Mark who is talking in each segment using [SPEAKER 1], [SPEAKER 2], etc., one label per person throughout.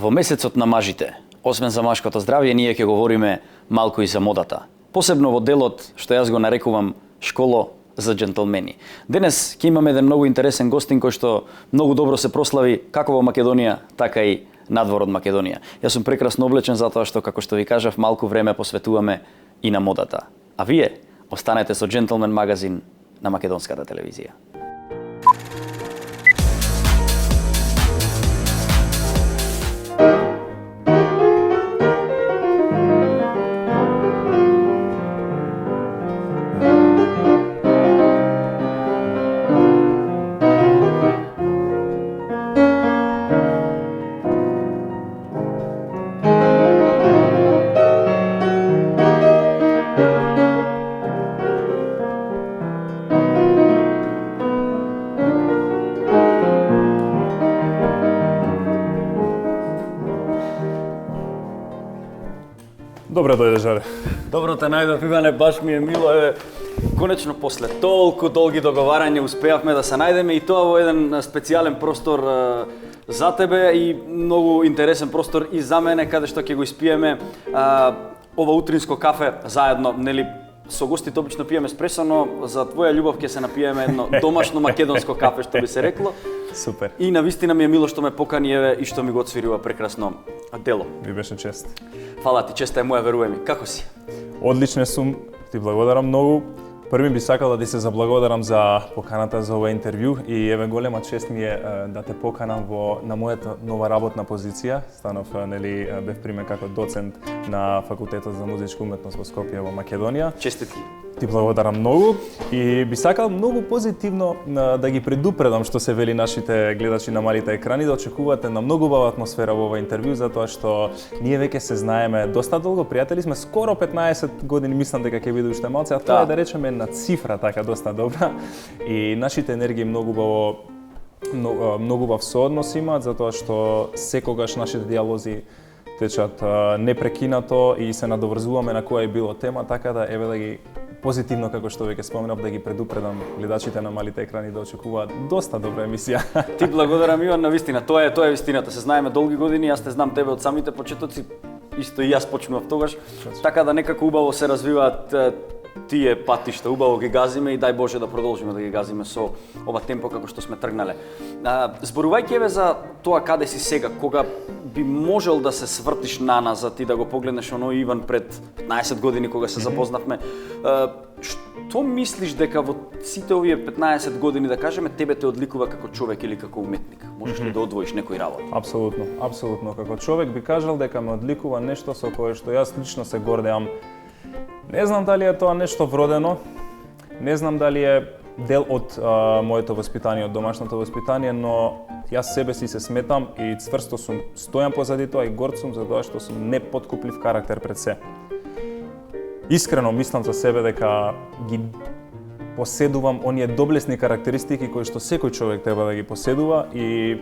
[SPEAKER 1] Во месецот на мажите, освен за машкото здравје, ние ќе говориме малку и за модата. Посебно во делот што јас го нарекувам школо за џентлмени. Денес ќе имаме еден многу интересен гостин кој што многу добро се прослави како во Македонија, така и надвор од Македонија. Јас сум прекрасно облечен затоа што, како што ви кажав, малку време посветуваме и на модата. А вие останете со Джентлмен магазин на македонската телевизија.
[SPEAKER 2] Добре дојде, Жаре.
[SPEAKER 1] Добро те најдов, Иване, баш ми е мило. Конечно, после толку долги договарања успеавме да се најдеме и тоа во еден специјален простор за тебе и многу интересен простор и за мене, каде што ќе го испиеме ова утринско кафе заедно, нели? Со гостите обично пиеме еспресо, но за твоја љубов ќе се напиеме едно домашно македонско кафе, што би се рекло.
[SPEAKER 2] Супер.
[SPEAKER 1] И навистина ми е мило што ме покани еве и што ми го отсвири ова прекрасно дело.
[SPEAKER 2] Ви беше чест.
[SPEAKER 1] Фала ти, честа е моја, веруј ми. Како си?
[SPEAKER 2] Одличен сум, ти благодарам многу. Први би сакал да ти се заблагодарам за поканата за ова интервју и еве голема чест ми е да те поканам на мојата нова работна позиција. Станов, нели, бев примен како доцент на Факултетот за музичка уметност во Скопје во Македонија.
[SPEAKER 1] Честитки.
[SPEAKER 2] Ти благодарам многу и би сакал многу позитивно да ги предупредам што се вели нашите гледачи на малите екрани, да очекувате на многу убава атмосфера во ова интервју, затоа што ние веќе се знаеме доста долго, пријатели сме, скоро 15 години, мислам дека ќе биде уште малце, а тоа е да речеме на цифра така доста добра и нашите енергии многу убав сооднос имаат, затоа што секогаш нашите диалози течат непрекинато и се надоврзуваме на која е било тема, така да еве да ги позитивно, како што веќе споменав, да ги предупредам гледачите на малите екрани да очекуваат доста добра емисија.
[SPEAKER 1] Ти благодарам, Иван, навистина. Тоа е вистината. Се знаеме долги години, јас те знам тебе од самите почетоци, исто и јас почнував тогаш. Така да некако убаво се развиваат тие патишта, убаво ги газиме и дај Боже да продолжиме да ги газиме со ова темпо како што сме тргнале. Зборувајќи еве за тоа каде си сега, кога би можел да се свртиш на назад и да го погледнеш оној Иван пред 15 години кога се запознавме, што мислиш дека во сите овие 15 години, да кажеме, тебе те одликува како човек или како уметник? Можеш ли да одвоиш некој работа?
[SPEAKER 2] Апсолутно. Како човек би кажал дека ме одликува нешто со кое што јас лично се гордеам. Не знам дали е тоа нешто вродено, не знам дали е дел од моето воспитание, од домашното воспитание, но јас себе си се сметам и цврсто сум стојам позади тоа и горд сум за тоа што сум непоткуплив карактер пред се. Искрено мислам за себе дека ги поседувам оние доблесни карактеристики кои што секој човек треба да ги поседува и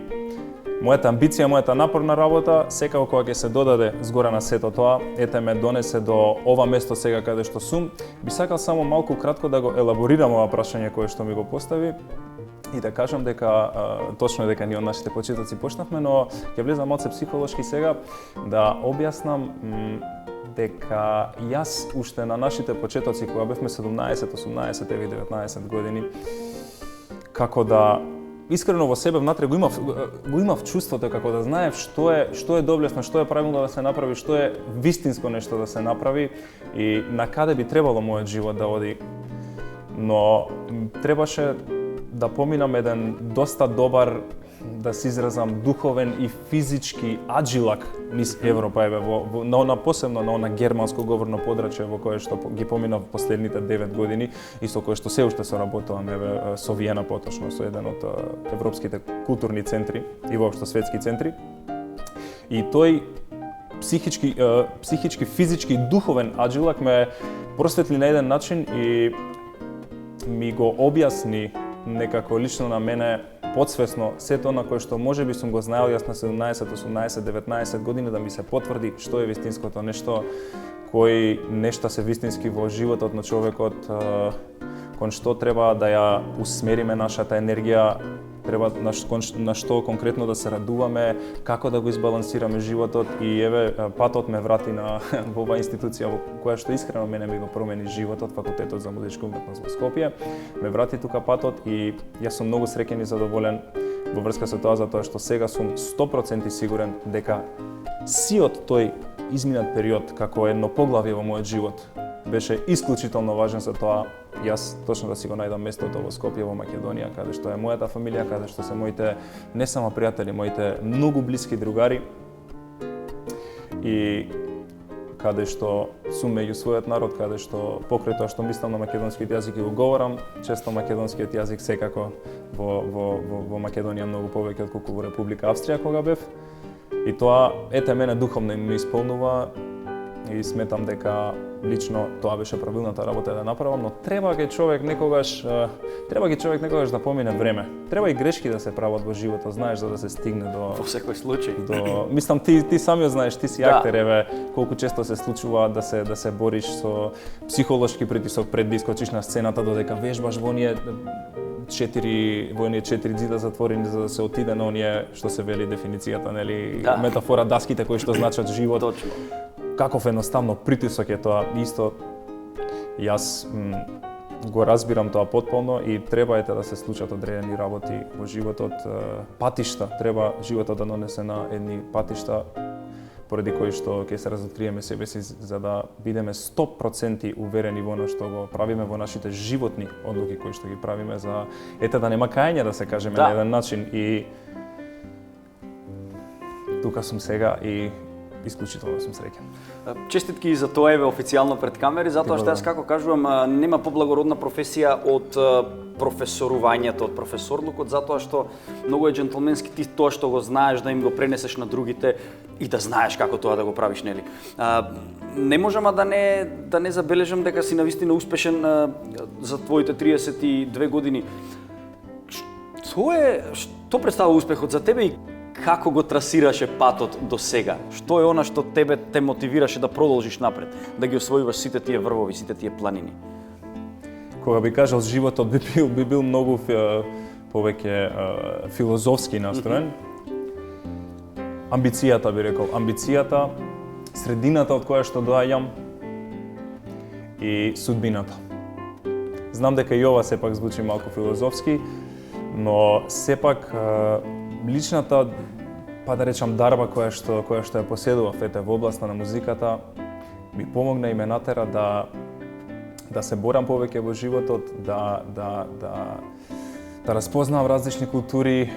[SPEAKER 2] мојата амбиција, мојата напорна работа, секако кога ќе се додаде згоре на сето тоа, ете ме донесе до ова место сега каде што сум, би сакал само малку кратко да го елаборирам ова прашање кое што ми го постави и да кажам дека точно е дека ние од нашите почетоци почнавме, но ќе влезам малце психолошки сега да објаснам дека јас уште на нашите почетоци кога бевме 17, 18 или 19 години, како да искрено во себе внатре го имав чувството како да знаев што е доблесно, што е правилно да се направи, што е вистинско нешто да се направи и на каде би требало мојот живот да оди. Но требаше да поминам еден доста добар, да се изразам, духовен и физички аджилак низ Европа, еве посебно на она германско говорно подрачје во кое што ги поминав последните 9 години и со кое што се уште соработувам, еве со Виена поточно, со еден од европските културни центри и воопшто светски центри. И тој психички, физички и духовен аджилак ме просветли на еден начин и ми го објасни некако лично на мене подсвесно сето на кое што можеби сум го знаел јас на 17, 18, 19 години да ми се потврди што е вистинското нешто, кои нешта се вистински во животот на човекот, кон што треба да ја усмериме нашата енергија треба на што конкретно да се радуваме, како да го избалансираме животот и еве патот ме врати на во оваа институција во која што искрено мене ми го промени животот, Факултетот за музичка уметност во Скопје. Ме врати тука патот и јас сум многу среќен и задоволен во врска со тоа, затоа што сега сум 100% сигурен дека сиот тој изминат период како едно поглавје во мојот живот беше исклучително важен за тоа јас точно да си го најдам местото во Скопје, во Македонија, каде што е мојата фамилија, каде што се моите не само пријатели, моите многу блиски другари и каде што сум меѓу својот народ, каде што покрај тоа што мислам на македонскиот јазик и го говорам, често македонскиот јазик секако во Македонија многу повеќе отколку во Република Австрија кога бев. И тоа ете мене духовно ме исполнува и сметам дека лично тоа беше правилната работа да направам, но треба ги човек некогаш да помине време. Треба и грешки да се прават во животот, знаеш, за да се стигне до
[SPEAKER 1] во секој случај.
[SPEAKER 2] Мислам ти самиот знаеш, ти си актер, еве, колку често се случува да се бориш со психолошки притисок пред да искочиш на сцената, додека вежбаш во оние 4 ѕида затворени за да се отиде на оние што се вели дефиницијата, нели, метафора даските кои што значат живот.
[SPEAKER 1] Точно.
[SPEAKER 2] Каков едноставно притисок е тоа, исто јас го разбирам тоа потполно и треба да се случат одредени работи во животот, патишта, треба животот да донесе на едни патишта поради кои што ќе се разоткриеме себе си за да бидеме 100% уверени во она што го правиме, во нашите животни одлуки кои што ги правиме, за да нема кајање, да се кажеме на еден начин. И тука сум сега и исклучително сум среќен.
[SPEAKER 1] Честитки за тоа еве официјално пред камери, затоа што јас како кажувам, нема поблагородна професија од професорувањето, од професорлукот, затоа што многу е џентлменски ти тоа што го знаеш да им го пренесеш на другите и да знаеш како тоа да го правиш, нели? Не можам да не забележам дека си навистина успешен за твоите 32 години. Што представува успехот за тебе и како го трасираше патот до сега? Што е она што тебе те мотивираше да продолжиш напред, да ги освојуваш сите тие врвови, сите тие планини?
[SPEAKER 2] Кога би кажал животот би бил многу повеќе филозофски настроен. Амбицијата би рекол, амбицијата, средината од која што доаѓам и судбината. Знам дека и ова сепак звучи малку филозофски, но сепак личната, па да речам, дарба која што ја поседував во областа на музиката ми помогна и ме натера да се борам повеќе во животот, да разпознавам различни култури,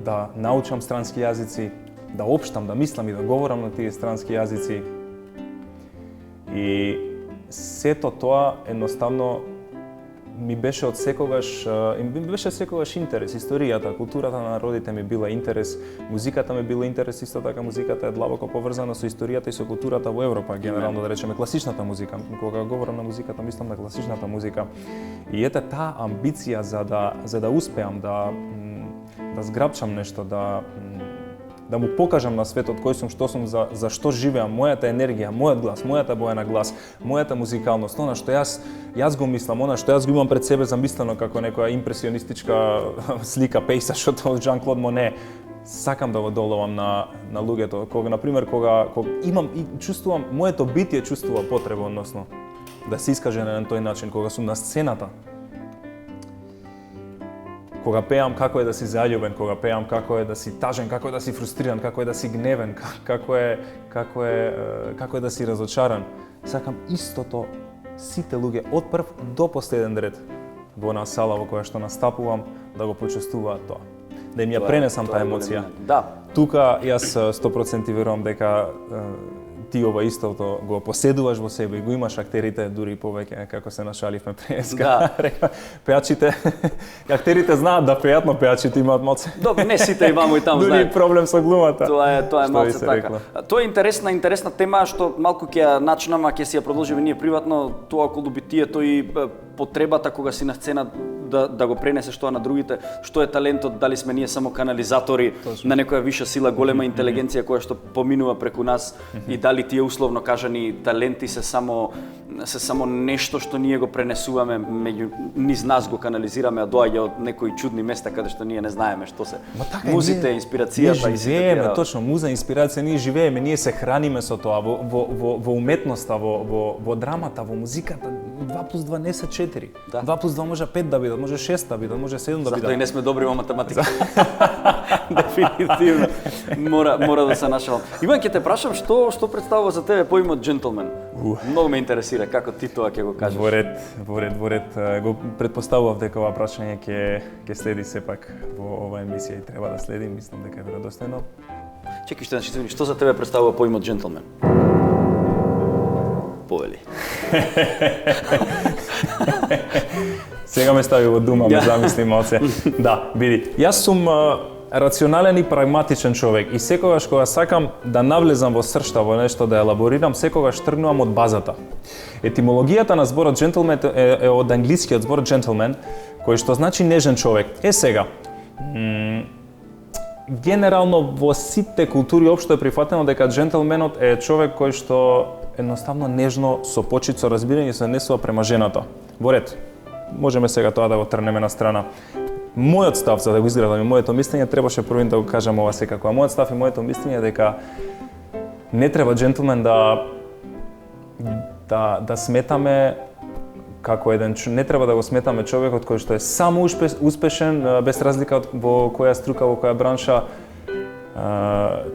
[SPEAKER 2] да научам странски јазици, да општам, да мислам и да говорам на тие странски јазици. И сето тоа едноставно ми беше од секогаш интерес, историјата, културата на народите ми била интерес, музиката ми била интерес, исто така музиката е длабоко поврзана со историјата и со културата во Европа, генерално да речеме класичната музика. Кога говорам на музиката, мислам на класичната музика. И ете таа амбиција за да успеам да зграбчам нешто, да му покажам на светот кој сум, што сум, за што живеам, мојата енергија, мојот глас, мојата боја на глас, мојата музикалност, она што јас го мислам, она што јас го имам пред себе замислено како некоја импресионистичка слика, пејсаж од Жан-Клод Моне. Сакам да го доловам на луѓето, кога имам и чувствувам, моето битие чувствува потреба, односно да се искаже на тој начин, кога сум на сцената. Кога пеам како е да си заљубен, кога пеам како е да си тажен, како е да си фрустриран, како е да си гневен, како е да си разочаран. Сакам истото сите луѓе од прв до последен ред во онаа сала во која што настапувам да го почувствуваат тоа. Да им ја пренесам таа емоција.
[SPEAKER 1] Да.
[SPEAKER 2] Тука јас 100% верувам дека ти ова истото го поседуваш во себе и го имаш актерите дури повеќе, како се нашаливме преска.
[SPEAKER 1] Да.
[SPEAKER 2] Пеачите, актерите знаат да пеат, но пеачите имаат моце.
[SPEAKER 1] Добро, не сите и ваму и таму знаат.
[SPEAKER 2] Дури проблем со глумата.
[SPEAKER 1] Тоа е малце така. Тоа е интересна тема што малку ќе ја начнам, а ќе си ја продолжиме ние приватно, тоа околу битието и потребата кога си на сцена да го пренесеш тоа на другите, што е талентот, дали сме ние само канализатори на некоја виша сила, голема интелигенција која што поминува преку нас и дали тие условно кажани таленти се само се само нешто што ние го пренесуваме низ нас го канализираме, а доаѓа од некои чудни места каде што ние не знаеме што се. Музите, инспирацијата
[SPEAKER 2] и сите живееме, точно, муза, инспирација, ние живееме, ние се храниме со тоа во уметноста, во драмата, во музиката. 2 плюс 2 не се 4. 2 плюс 2 може 5 да бидат, може 6 да бидат, може 7 да бидат.
[SPEAKER 1] Затоа и не сме добри во математика. Дефинитивно. Мора да се нашалам. Иван, ќе те прашам што представува за тебе поимот джентлмен? Многу ме интересира како ти тоа ќе го кажеш.
[SPEAKER 2] Во ред. Го предпоставував дека ова прашање ќе следи сепак во оваа емисија и треба да следи, мислам дека е веродостојно.
[SPEAKER 1] Чекај што за тебе представува поимот джентлмен? Повели.
[SPEAKER 2] Сега ме стави во дума, ме замисли малце. Да, види, јас сум рационален и прагматичен човек и секогаш кога сакам да навлезам во сршта, во нешто да елаборирам, секогаш тргнувам од базата. Етимологијата на зборот джентлмен е од англискиот збор gentleman, кој што значи нежен човек. Сега, генерално во сите култури општо е прифатено дека джентлменот е човек кој што едноставно нежно, со почит, со разбирање се однесува према жената. Во ред, можеме сега тоа да го трнеме на страна. Мојот став, за да го изградам и моето мислење, требаше првин да го кажам ова секако. А мојот став и моето мислење е дека не треба джентлмен да сметаме како еден не треба да го сметаме човекот кој што е само успешен без разлика од во која струка, во која бранша,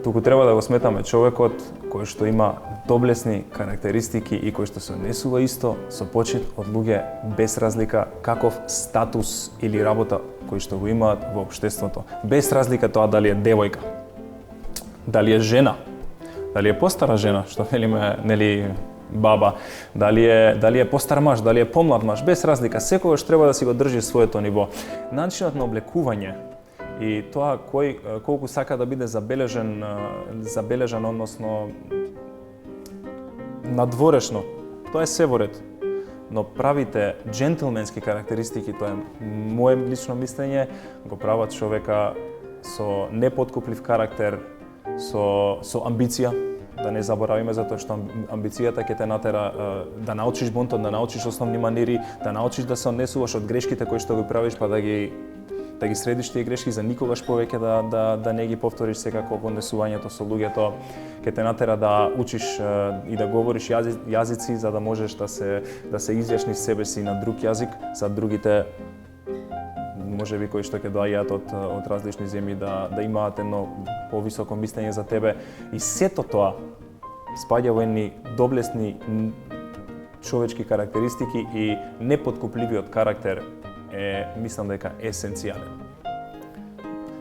[SPEAKER 2] туку треба да го сметаме човекот кој што има доблесни карактеристики и кој што се однесува исто со почит од луѓе без разлика каков статус или работа кој што го имаат во општеството. Без разлика тоа дали е девојка, дали е жена, дали е постара жена, што велиме, нели, баба, дали е постар маж, дали е помлад маж, без разлика, секогаш треба да си го држи своето ниво. Начинот на облекување и тоа колку сака да биде забележан, односно надворешно, тоа е се во ред. Но правите джентлменски карактеристики, тоа е мое лично мислење, го прават човека со непоткуплив карактер, со амбиција, да не заборавиме, затоа што амбицијата ќе те натера да научиш бунтот, да научиш основни манири, да научиш да се однесуваш од грешките кои што го правиш, па да ги средиш тие грешки за никогаш повеќе да не ги повториш секако во однесувањето со луѓето. Ќе те натера да учиш и да говориш јазици за да можеш да се изјасниш себе си на друг јазик, за другите можеби кои што ќе доаѓаат од различни земји да имаат едно повисоко мислење за тебе. И сето тоа спаѓа во едни доблесни човечки карактеристики и непоткупливиот карактер мислам дека есенцијален.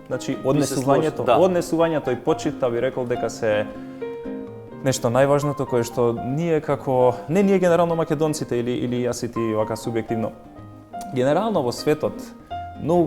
[SPEAKER 2] Значи, однесувањето и почита би рекол дека се нешто најважното кое што ние не ние генерално македонците или јас и ти вака субјективно, генерално во светот многу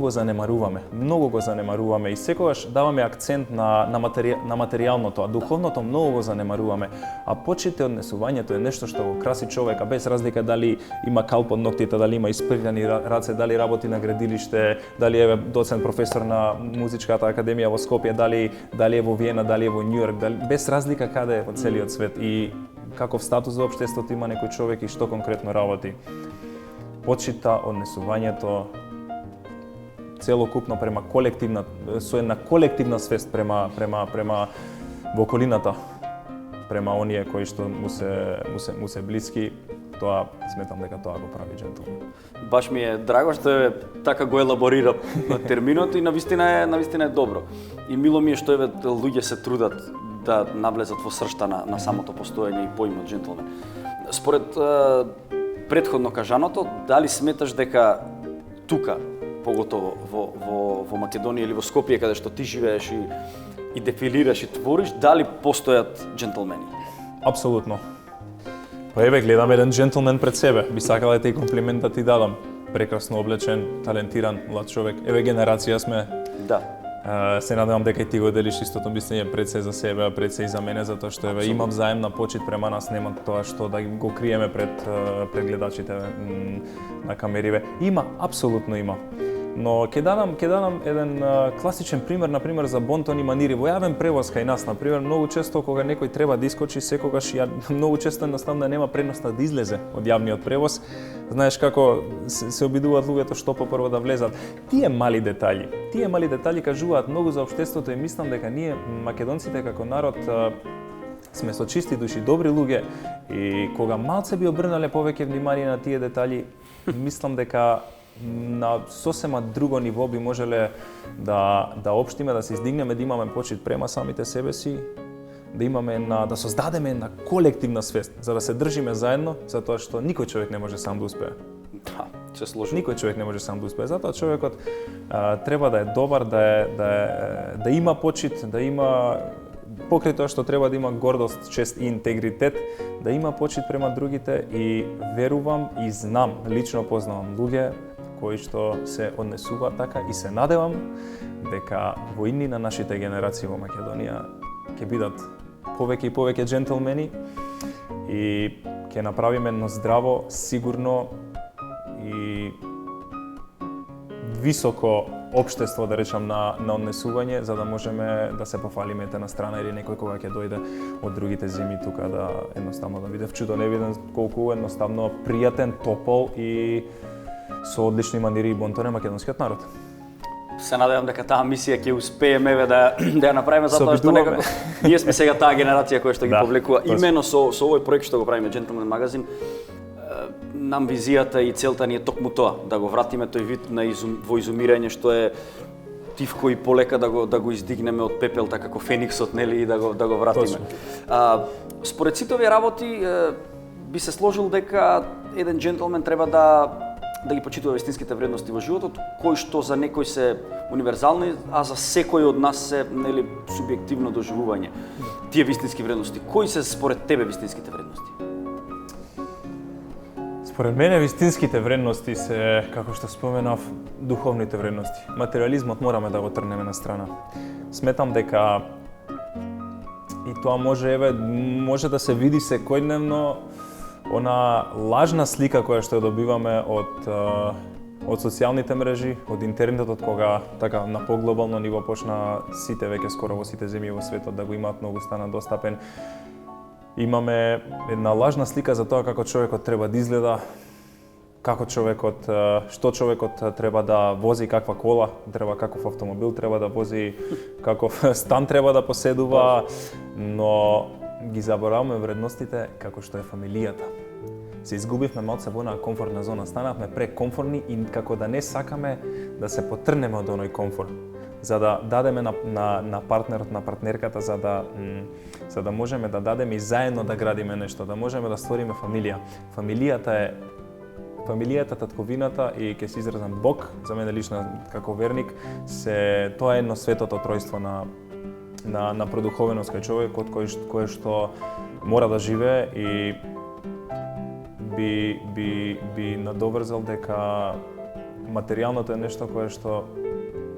[SPEAKER 2] го занемаруваме и секогаш даваме акцент на материјалното, а духовното многу го занемаруваме. А почит и однесувањето е нешто што го краси човека, без разлика дали има калп од ноктите, дали има испрљани раце, дали работи на градилиште, дали е доцент професор на музичката академија во Скопје, дали е во Виена, дали е во Њујорк, без разлика каде е во целиот свет и каков статус во општеството има некој човек и што конкретно работи. Почита, однесувањето целокупно према колективна, со една колективна свест према во околината, према оние кои што му се блиски, тоа сметам дека тоа го прави джентлмен.
[SPEAKER 1] Баш ми е драго што така го елаборира терминот и навистина е добро. И мило ми е што луѓе се трудат да навлезат во сршта на самото постоење и поимот джентлмен. Според претходно кажаното, дали сметаш дека тука, поготово во Македонија или во Скопје, каде што ти живееш и дефилираш и твориш, дали постојат джентлмени?
[SPEAKER 2] Апсолутно. Па еве, гледам еден джентлмен пред себе. Би сакала да ти комплимент да ти дадам. Прекрасно облечен, талентиран, млад човек. Еве, генерација сме.
[SPEAKER 1] Да.
[SPEAKER 2] Се надевам дека и ти го делиш истото мислење пред се за себе, а пред се и за мене, затоа што еве имам заемна почит према нас, нема тоа што да го криеме пред гледачите на камериве. Има, апсолутно има. Но ќе дадам еден класичен пример, например за бонтони манири во јавен превоз кај нас, например, многу често кога некој треба да искочи, секогаш многу често едноставно нема предноста да излезе од јавниот превоз. Знаеш како се обидуваат луѓето што попрво да влезат. Тие мали детали кажуваат многу за општеството и мислам дека ние македонците како народ сме со чисти души, добри луѓе и кога малце би обрнале повеќе внимание на тие детали, мислам дека на сосема друго ниво би можеле да општиме, да се издигнеме, да имаме почит према самите себе си, да создадеме една колективна свест, за да се држиме заедно, затоа што никој човек не може сам да успее.
[SPEAKER 1] Да, се сложи.
[SPEAKER 2] Никој човек не може сам да успее, затоа човекот треба да е добар, да има почит, да има покрај тоа што треба да има гордост, чест и интегритет, да има почит према другите и верувам и знам, лично познавам луѓе кои што се однесуваат така и се надевам дека во идни на нашите генерации во Македонија ќе бидат повеќе и повеќе джентлмени и ќе направиме едно здраво, сигурно и високо општество, да речам, на однесување, за да можеме да се пофалиме една страна или некој кога ќе дојде од другите земји тука да едноставно да биде вчудо невиден колку едноставно пријатен, топол и со одлични манири и бонтони македонскиот народ.
[SPEAKER 1] Се надевам дека таа мисија ќе успееме да ја направиме, затоа што некако ние сме сега таа генерација која што ги повлекува именно со овој проект што го правиме Gentleman Magazine. Нам визијата и целта ни е токму тоа, да го вратиме тој вид во изумирање што е тивко и полека да го издигнеме од пепел, така како фениксот, нели, и да го вратиме. Според сите овие работи би се сложил дека еден джентлмен треба да ги почитува вистинските вредности во животот, кои што за некој се универзални, а за секој од нас се, нели, субјективно доживување. Тие вистински вредности, кои се според тебе вистинските вредности?
[SPEAKER 2] Според мене вистинските вредности се, како што споменав, духовните вредности. Материјализмот мораме да го трнеме на страна. Сметам дека и тоа може да се види секојдневно она лажна слика која што ја добиваме од социјалните мрежи, од интернетот, кога така на поглобално ниво почна сите веќе скоро во сите земји во светот да го имаат многу стана достапен. Имаме една лажна слика за тоа како човекот треба да изгледа, што човекот треба да вози, каква кола, каков автомобил треба да вози, каков стан треба да поседува, но ги забораваме вредностите како што е фамилијата. Се изгубивме малце во онаа комфортна зона, станавме прекомфортни и како да не сакаме да се потрнеме од оној комфорт, за да дадеме на партнерот, на партнерката, за да можеме да дадеме и заедно да градиме нешто, да можеме да створиме фамилија. Фамилијата, татковината и ќе се изразам Бог, за мене лично како верник, тоа е едно светото тројство на продуховеност кај човекот кој што мора да живее и би надоврзал дека материјалното е нешто кое што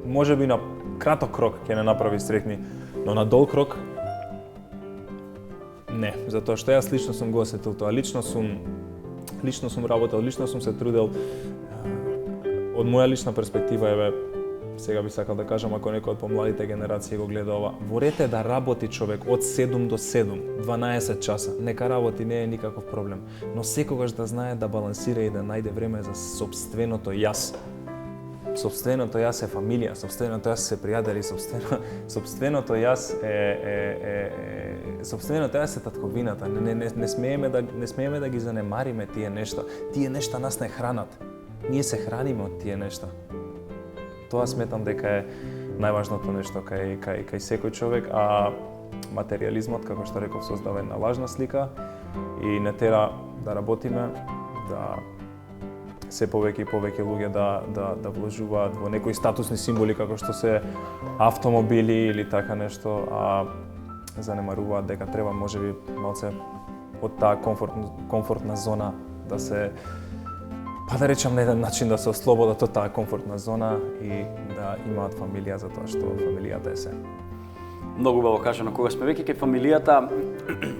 [SPEAKER 2] може би на краток рок ќе не направи среќни, но на долг рок не, затоа што јас лично сум го осетил тоа, лично сум работел, лично сум се трудел. Од моја лична перспектива, сега би сакал да кажам, ако некој од помладите генерации го гледа ова, ворете да работи човек од 7 до 7, 12 часа. Нека работи, не е никаков проблем. Но секогаш да знае да балансира и да најде време за сопственото јас. Сопственото јас е фамилија, сопственото јас се пријатели, сопственото јас е татковината. Не смееме да ги занемариме тие нешта. Тие нешта нас не хранат. Ние се храниме од тие нешта. Тоа сметам дека е најважното нешто кај секој човек, а материјализмот, како што реков, создава една лажна слика и не тера да работиме, да се повеќе и повеќе луѓе да вложуваат во некои статусни символи како што се автомобили или така нешто, а занемаруваат дека треба можеби малце од таа комфортна зона да се, па да речам, на еден начин да се ослободат од таа комфортна зона и да имаат фамилија, затоа што фамилијата е се.
[SPEAKER 1] Многу убаво кажано. Кога сме веќе кај фамилијата,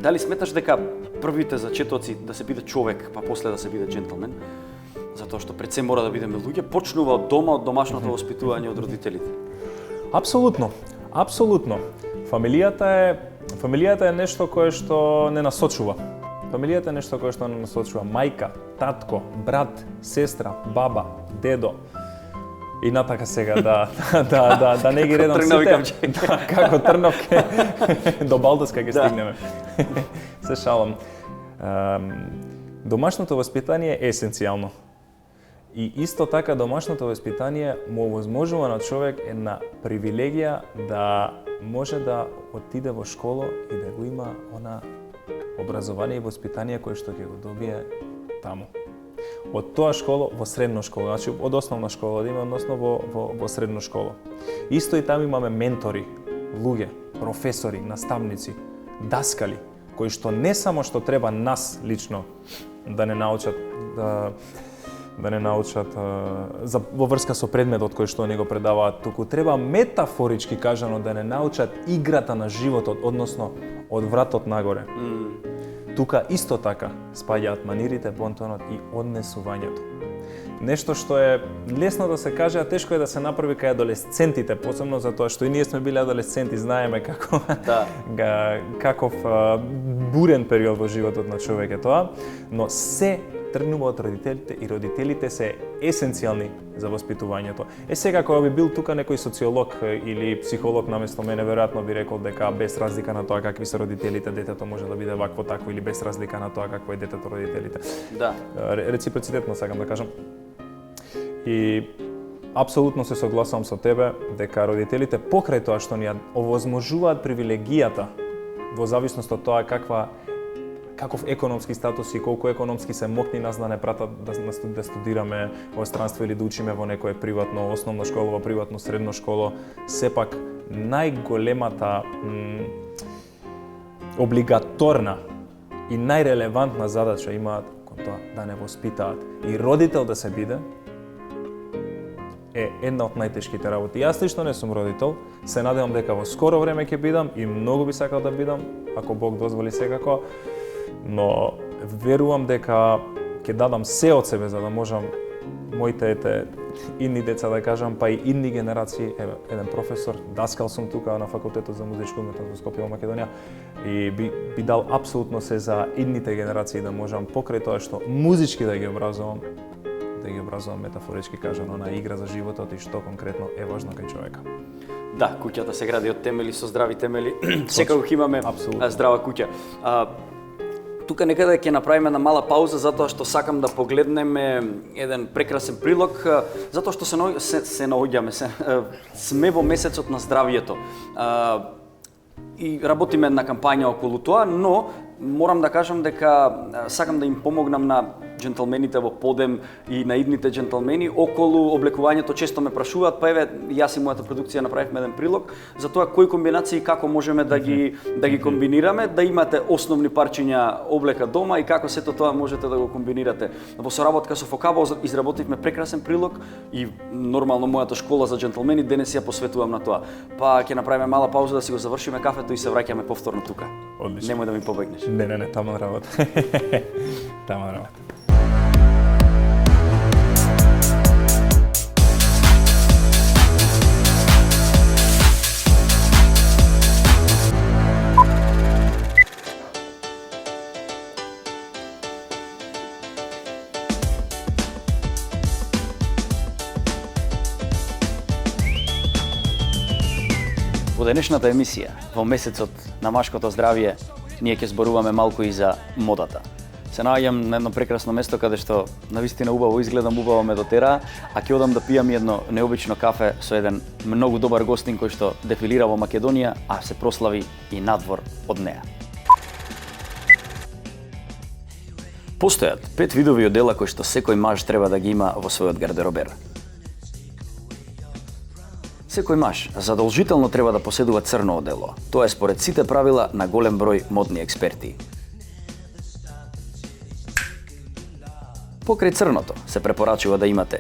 [SPEAKER 1] дали сметаш дека првите зачетоци да се биде човек, па после да се биде джентлмен, затоа затоа што пред се мора да бидеме луѓе, почнува од дома, од домашното воспитување од родителите.
[SPEAKER 2] Апсолутно. Фамилијата е нешто кое што не насочува. Фамилијата е нешто кое што не насочува. Мајка, татко, брат, сестра, баба, дедо. И натака сега да не ги редам сите. Да, како трновке до Балдаска ќе стигнеме. Се шалам. Домашното воспитание е есенцијално. И исто така домашното воспитание му овозможува на човек една привилегија да може да отиде во школа и да го има она образование и воспитание кое што ќе го добие таму. Од тоа школа во средна школа, значи од основна школа да има, односно во средна школа. Исто и таму имаме ментори, луѓе, професори, наставници, даскали, кои што не само што треба нас лично да не научат во врска со предметот кој што не го предаваат, туку треба метафорички кажано да не научат играта на животот, односно од вратот нагоре. Тука исто така спаѓаат манирите, бонтонот и однесувањето. Нешто што е лесно да се каже, а тешко е да се направи кај адолесцентите, посебно затоа што и ние сме били адолесценти, знаеме каков бурен период во животот на човек е тоа, но се тргнува од родителите и родителите се есенцијални за воспитувањето. Сега кога би бил тука некој социолог или психолог наместо мене, веројатно би рекол дека без разлика на тоа какви се родителите, детето може да биде вакво такво или без разлика на тоа какво е детето родителите.
[SPEAKER 1] Да.
[SPEAKER 2] Реципроцитетно сакам да кажам. И апсолутно се согласувам со тебе дека родителите покрај тоа што ни овозможуваат привилегијата во зависност од тоа каков економски статус и колку економски се мокни нас да не пратат да студираме во странство или да учиме во некое приватно основно школа, во приватно средно школа, сепак најголемата облигаторна и најрелевантна задача имаат кон тоа да не воспитаат и родител да се биде е една од најтешките работи. Јас лично не сум родител, се надевам дека во скоро време ќе бидам и многу би сакал да бидам, ако Бог дозволи секако, но верувам дека ќе дадам се од себе за да можам моите идни деца да кажам, па и идни генерации, еден професор, даскал сум тука на факултетот за музичка уметност во Скопје во Македонија и би дал апсолутно се за идните генерации да можам покрај тоа што музички да ги образувам метафорички кажано на игра за животот и што конкретно е важно кај човека.
[SPEAKER 1] Да, куќата се гради од темели со здрави темели. Секогаш имаме здрава куќа. Тука некаде ќе направиме една мала пауза затоа што сакам да погледнеме еден прекрасен прилог, затоа што се наоѓаме, сме во месецот на здравието. И работиме една кампања околу тоа, но морам да кажам дека сакам да им помогнам на джентълмените во подем и на идните джентълмени околу облекувањето. Често ме прашуваат, па еве јас и мојата продукција направивме еден прилог за тоа кои комбинации како можеме да ги комбинираме, да имате основни парчиња облека дома и како сето тоа можете да го комбинирате. Во соработка со Фокабо изработивме прекрасен прилог и нормално мојата школа за джентълмени денес ја посветувам на тоа. Па ќе направиме мала пауза да си го завршиме кафето и се враќаме повторно тука.
[SPEAKER 2] Одлично.
[SPEAKER 1] Немој да ми побегнеш.
[SPEAKER 2] Не, таман работа. Таман работа.
[SPEAKER 1] Во денешната емисија, во месецот на машкото здравје, ние ќе зборуваме малку и за модата. Се наоѓам на едно прекрасно место каде што навистина убаво изгледам, убаво ме дотера, а ќе одам да пијам едно необично кафе со еден многу добар гостин кој што дефилира во Македонија, а се прослави и надвор од неа. Постојат 5 видови одела кои што секој маж треба да ги има во својот гардеробер. Секој маж задолжително треба да поседува црно одело. Тоа е според сите правила на голем број модни експерти. Покрај црното се препорачува да имате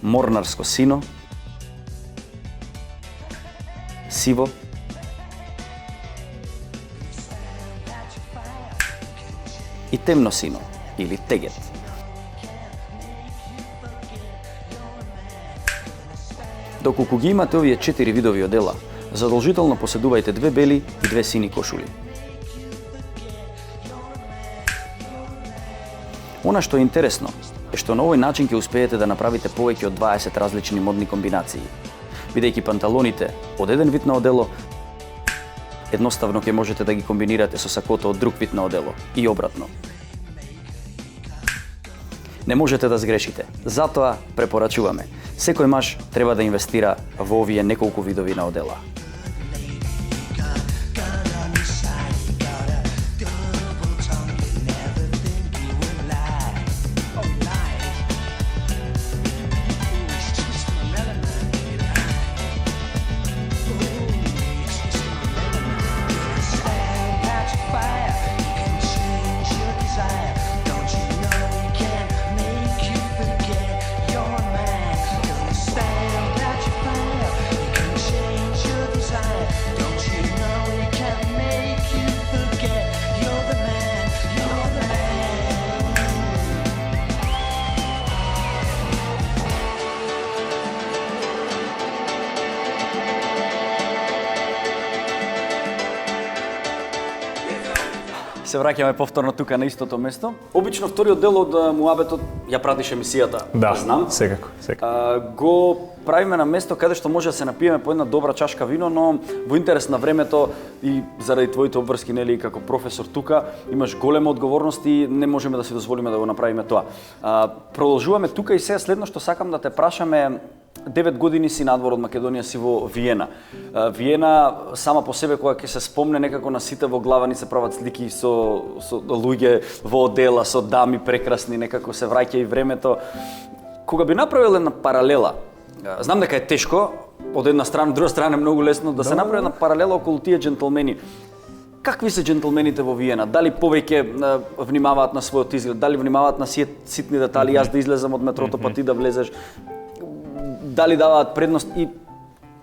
[SPEAKER 1] морнарско сино, сиво, и темно сино или тегет. Доколку ги имате овие 4 видови одела, задолжително поседувајте 2 бели и 2 сини кошули. Она што е интересно е што на овој начин ќе успеете да направите повеќе од 20 различни модни комбинации. Бидејќи панталоните од еден вид на одело, едноставно ќе можете да ги комбинирате со сакото од друг вид на одело и обратно. Не можете да сгрешите. Затоа препорачуваме. Секој маж треба да инвестира во овие неколку видови на одела. Се враќаме повторно тука на истото место. Обично вториот дел од муабетот ја пратиш емисијата.
[SPEAKER 2] Да,
[SPEAKER 1] знам.
[SPEAKER 2] секако.
[SPEAKER 1] Го правиме на место каде што може да се напиеме по една добра чашка вино, но во интерес на времето и заради твоите обврски, нели, како професор тука, имаш голема одговорност и не можеме да си дозволиме да го направиме тоа. Продолжуваме тука и сега следно што сакам да те прашаме. 9 години си надвор од Македонија, си во Виена. Виена сама по себе, кога ќе се спомне некако на сите во глава, ни се прават слики со луѓе во одела, со дами прекрасни, некако се враќа и времето. Кога би направил една паралела, знам дека е тешко, од една страна, од друга страна е многу лесно да се направи една паралела околу тие џентлмени. Какви се џентлмените во Виена? Дали повеќе внимаваат на својот изглед, дали внимаваат на ситни детали, јас да излезам од метрото па ти да влезеш? Дали даваат предност и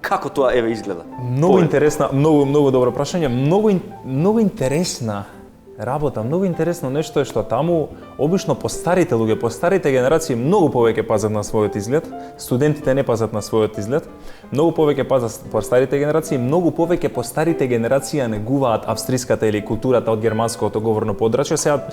[SPEAKER 1] како тоа изгледа?
[SPEAKER 2] Многу интересна, многу добро прашање, многу интересна работа, многу интересно нешто е што таму обично по старите луѓе, по старите генерации многу повеќе пазат на својот изглед, студентите не пазат на својот изглед, многу повеќе пазат по старите генерации, многу повеќе по старите генерации негуваат австриската или културата од германското говорно подрачје. Сега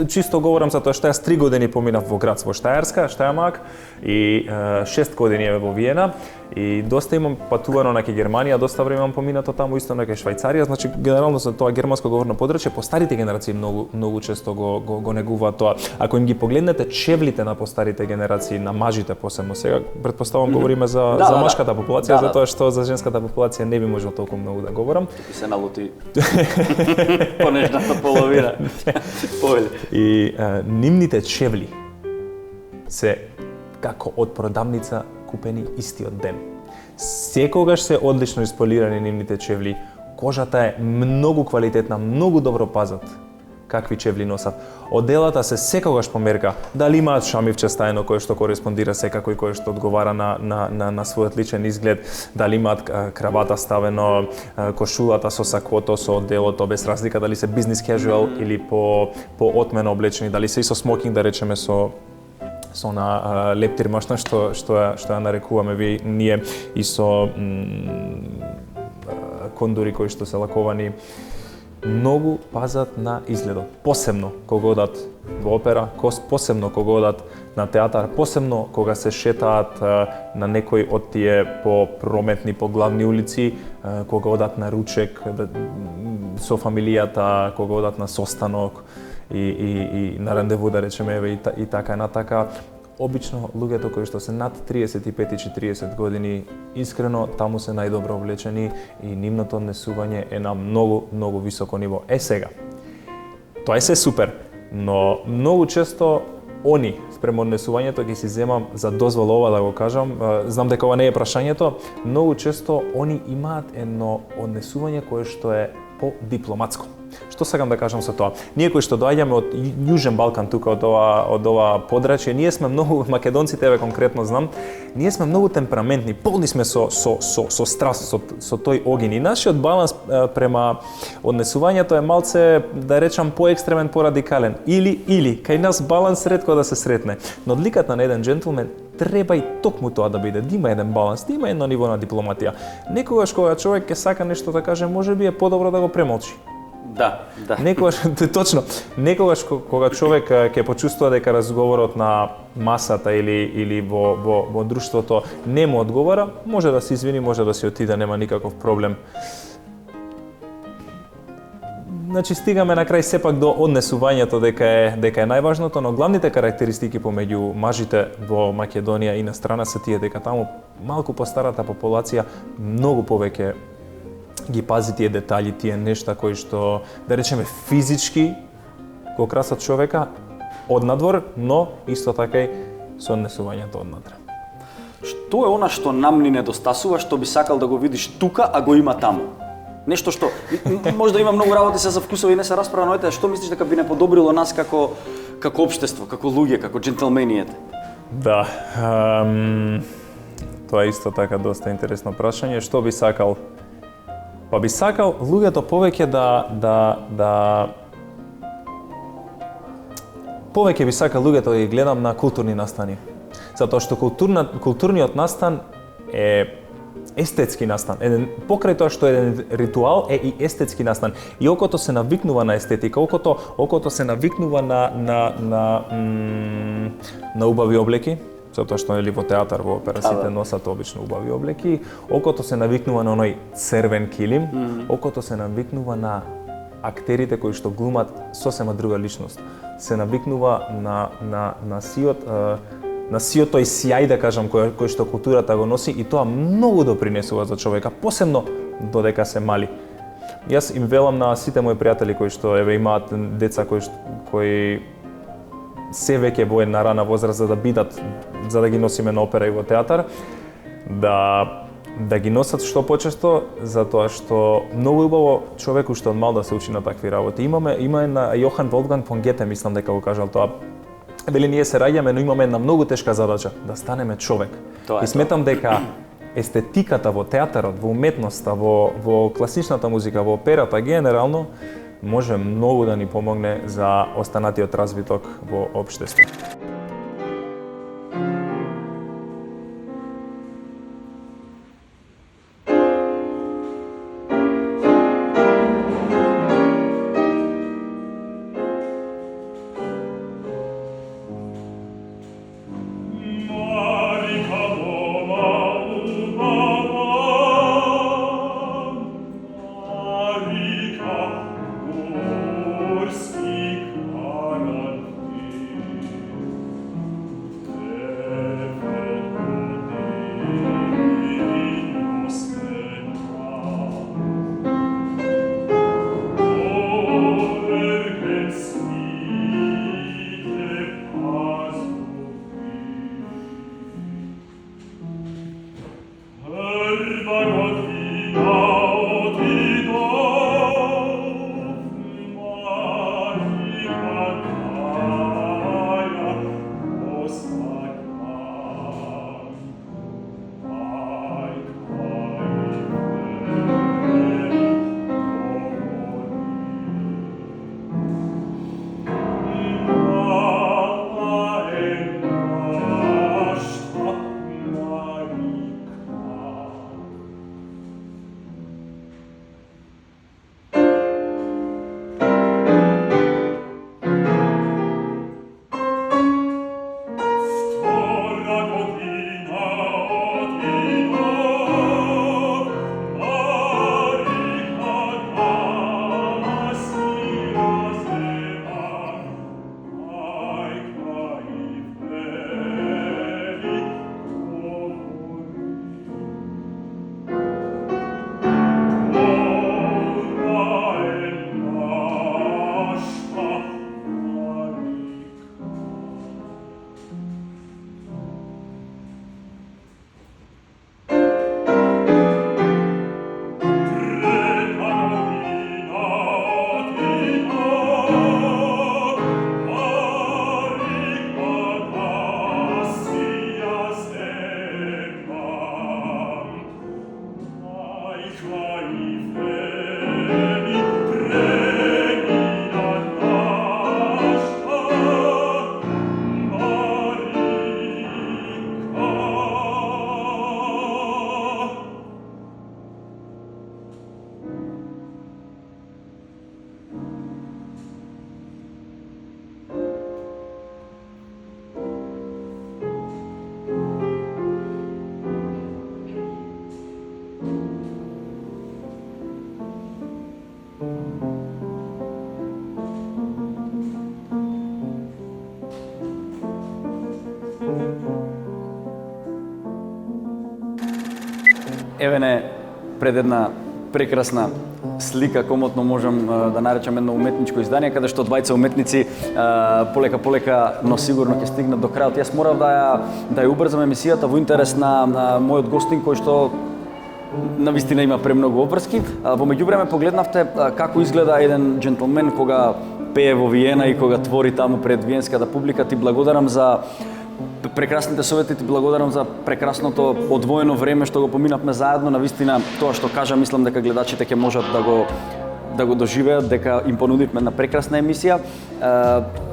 [SPEAKER 2] чисто говорам за тоа што јас 3 години поминав во град во Штајарска, Штајамак и 6 години во Виена. И доста имам патувано на Германија, доста време имам поминато таму, исто на Швајцарија, значи генерално за тоа германско говорно подрачје по старите генерации многу често го негуваат тоа. Ако им ги погледнете чевлите на постарите генерации, на мажите посебно, сега претпоставам говориме за машката популација, затоа што за женската популација не би можел толку многу да говорам.
[SPEAKER 1] И се налути понежната половина.
[SPEAKER 2] И нивните чевли се како од продавница купени истиот ден. Секогаш се одлично исполирани нивните чевли. Кожата е многу квалитетна, многу добро пазат какви чевли носат. Оделата се секогаш померка. Дали имаат шамивче стаено кое што кореспондира секако и кое што одговара на својот личен изглед, дали имаат кравата ставено, кошулата со сакото, со оделото, без разлика дали се бизнес casual или по отмено облечени, дали се и со смокинг, да речеме со на лептир машна што ја нарекуваме ние, и со кондури кои што се лаковани. Многу пазат на изгледот, посебно кога одат во опера, посебно кога одат на театар, посебно кога се шетаат на некој од тие по-прометни, по-главни улици, кога одат на ручек со фамилијата, кога одат на состанок и на рандеву, да речеме, и така натака. Обично луѓето кои што се над 35-40 години, искрено таму се најдобро облечени и нивното однесување е на многу високо ниво. Сега, тоа е се супер, но многу често они спрема однесувањето ги си земам за дозвола ова да го кажам, знам дека ова не е прашањето, многу често они имаат едно однесување кое што е по-дипломатско. Што сакам да кажам со тоа? Ние кои што доаѓаме од Јужен Балкан тука од ова подрачје, ние сме многу, македонците еве конкретно знам, ние сме многу темпераментни, полни сме со страст, со тој огин. И нашиот баланс према однесувањето е малце, да речам, поекстремен, порадикален. Или кај нас баланс ретко да се сретне. Но одликата на еден џентлмен треба и токму тоа да биде, да има еден баланс, да има едно ниво на дипломатија. Некогаш кога човек ќе сака нешто да каже, можеби е подобро да го премолчи.
[SPEAKER 1] Да.
[SPEAKER 2] Некогаш, точно, некогаш кога човек ќе почувствува дека разговорот на масата или во друштвото не му одговара, може да се извини, може да се отиде, нема никаков проблем. Значи стигаме на крај сепак до однесувањето дека е најважното, но главните карактеристики помеѓу мажите во Македонија и на страна се тие дека таму малку постарата популација многу повеќе ги пази тие детали, тие нешта кои што, да речеме, физички го красат човека однадвор, но исто така и со однесувањето однатре.
[SPEAKER 1] Што е она што нам ни недостасува, што би сакал да го видиш тука, а го има таму? Нешто што може да има многу работи се за вкусови и не се расправа, но ете, што мислиш дека би не подобрило нас како општество, како луѓе, како џентелмени?
[SPEAKER 2] Да. Тоа е исто така доста интересно прашање. Што би сакал? Па би сакал луѓето повеќе повеќе би сакал луѓето да ги гледам на културни настани. Затоа што културниот настан е естетски настан. Покрај тоа што е еден ритуал, е и естетски настан. И окото се навикнува на естетика, окото се навикнува на убави облеки, затоа што во театар, во опера сите носат обично убави облеки. Окото се навикнува на оној црвен килим, окото се навикнува на актерите кои што глумат сосема друга личност. Се навикнува на сиот тој сјај, да кажам, кој што културата го носи, и тоа многу допринесува за човека, посебно додека се мали. Јас им велам на сите мои пријатели кои што имаат деца кои се веќе во една рана возраст за да ги носиме на опера и во театар, да ги носат што почесто, затоа што многу убаво човек уште од мал да се учи на такви работи. Има една Јохан Волфганг фон Гете, мислам дека го кажал тоа. Вели, ние се раѓаме, но имаме една многу тешка задача, да станеме човек. И сметам дека естетиката во театарот, во уметноста, во класичната музика, во операта генерално може многу да ни помогне за останатиот развиток во општеството.
[SPEAKER 1] еве не пред една прекрасна слика, комотно можам да наречам едно уметничко издание, каде што двајца уметници полека, но сигурно ќе стигнат до крајот. Јас морав да ја убрзам емисијата во интерес на мојот гостин кој што навистина има премногу обврски. Во меѓувреме погледнавте како изгледа еден џентлмен кога пее во Виена и кога твори таму пред виенската публика. Ти благодарам за прекрасните совети, ти благодарам за прекрасното одвоено време што го поминавме заедно. Навистина тоа што кажа, мислам дека гледачите ќе можат да го доживеат, дека им понудивме една прекрасна емисија.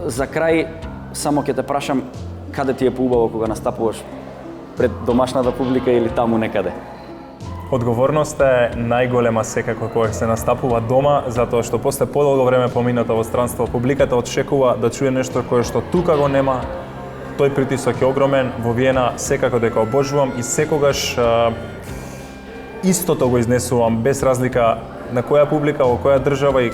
[SPEAKER 1] За крај само ќе те прашам каде ти е поубаво кога настапуваш пред домашната публика или таму некаде?
[SPEAKER 2] Одговорноста е најголема секако кога се настапува дома, затоа што после подолго време поминато во странство, публиката очекува да чуе нешто кое што тука го нема. Тој притисок е огромен. Во Виена секако дека обожувам и секогаш истото го изнесувам без разлика на која публика, во која држава и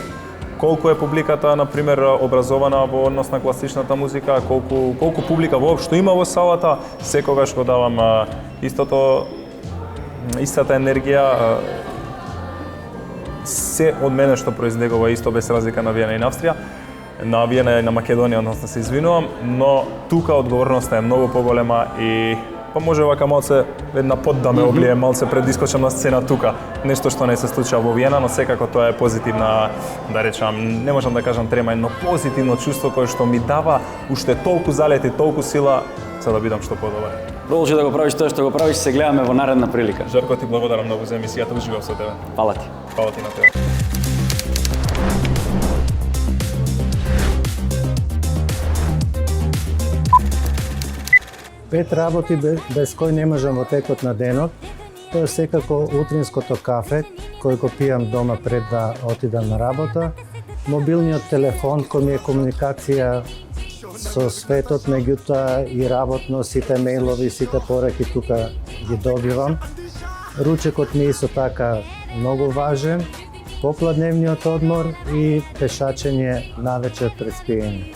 [SPEAKER 2] колку е публиката, например, образована во однос на класичната музика, колку публика воопшто има во салата, секогаш го давам истата енергија, се од мене што произлегува исто без разлика на Виена и на Австрија, на Виена и на Македонија, односно се извинувам, но тука одговорноста е многу поголема и па може вака малце една пот да ме облие, малце пред да искочам на сцена тука. Нешто што не се случува во Виена, но секако тоа е позитивна, да речам, не можам да кажам трема, но позитивно чувство кое што ми дава уште толку залети, толку сила за да бидам што подобар.
[SPEAKER 1] Продолжи да го правиш тоа што го правиш, се гледаме во наредна прилика.
[SPEAKER 2] Жарко, ти благодарам многу за емисијата, уживав со тебе.
[SPEAKER 1] Фала ти.
[SPEAKER 2] Фала ти на тебе.
[SPEAKER 3] Пет работи без кои не можам во текот на денот. Тоа е секако утринското кафе, кој го пијам дома пред да отидам на работа. Мобилниот телефон кој ми е комуникација со светот, меѓутоа и работно, сите мејлови, сите пораки тука ги добивам. Ручекот ми исто така многу важен, попладневниот одмор и пешачење навечер пред спиење.